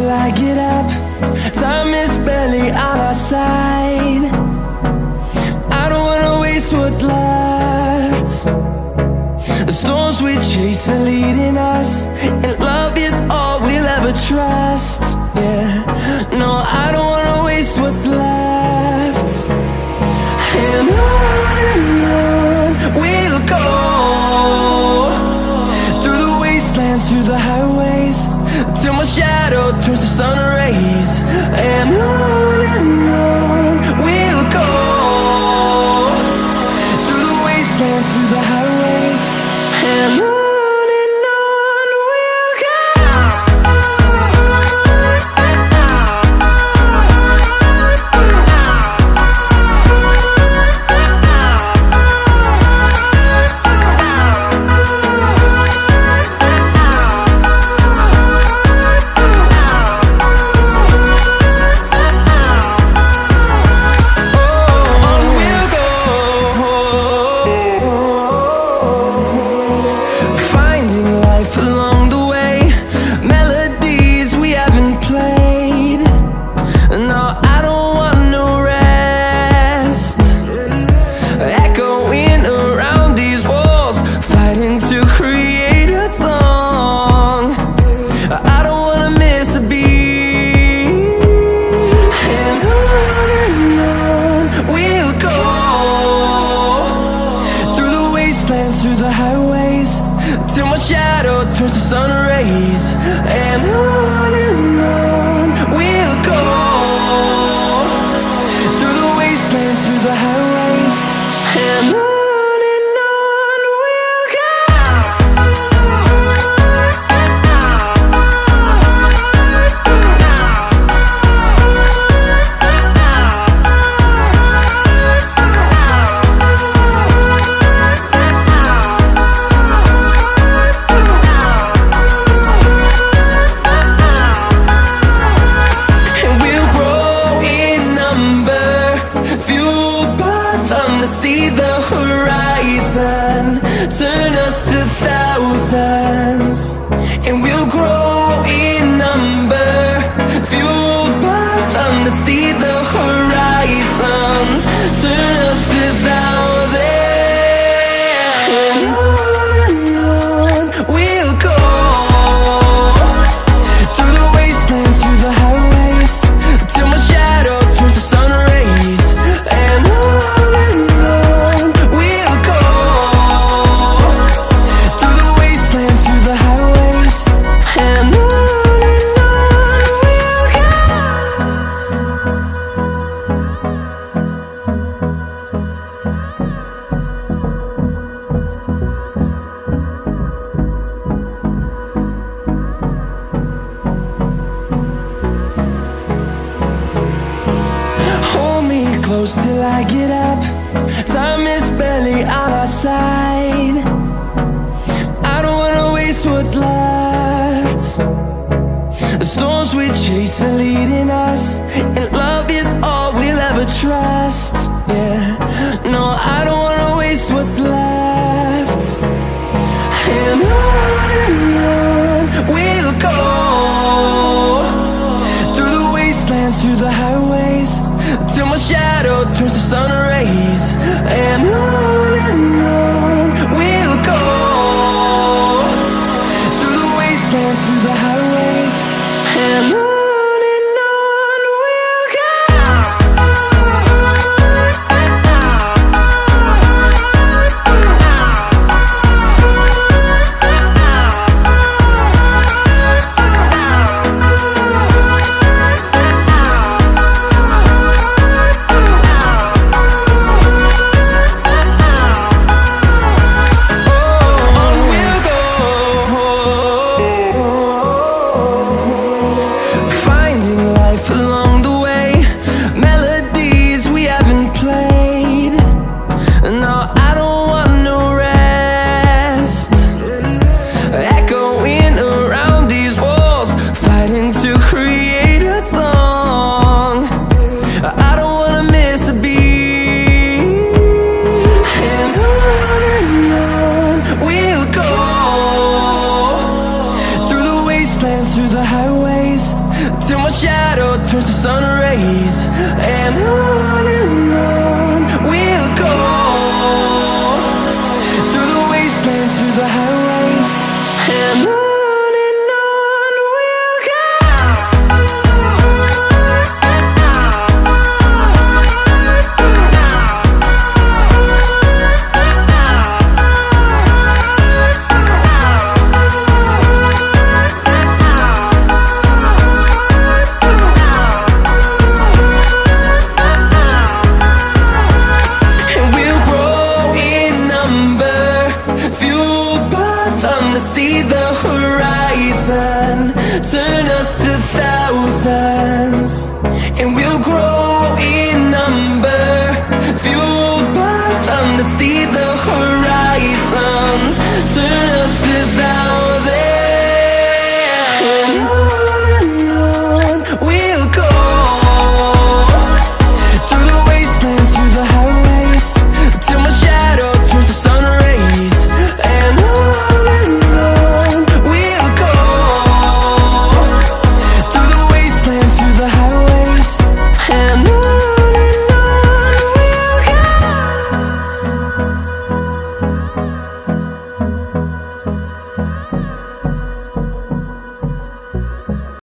till I get up. Time is barely on our side. I don't wanna waste what's left. The storms we chase are leading us, and love is all we'll ever trust. Yeah, no, I don't wanna waste what's left. And on we'll go, through the wastelands, through the highways, till my shadow turns to sun rays. And on we'll go, through the wastelands, through the highways, and on we'll go. Through the highways, till my shadow turns to sun rays. And on we'll go, through the wastelands, through the highways, and on we'll go. See the horizon turn us to thousands, and we'll grow in number, fueled by them. To see the horizon turn us to thousands, and on we'll go, through the wastelands, through the highways, till my shadow turns to sun rays. And close till I get up. Time is barely on our side. I don't wanna waste what's left. The storms we chase are leading us, and love is all we'll ever trust. Yeah, no, I don't wanna waste what's left. And on we'll go, through the wastelands, through the highways, till my shadow turns to sun rays. And on we'll go, through the wastelands, through the highways, and on. ways, and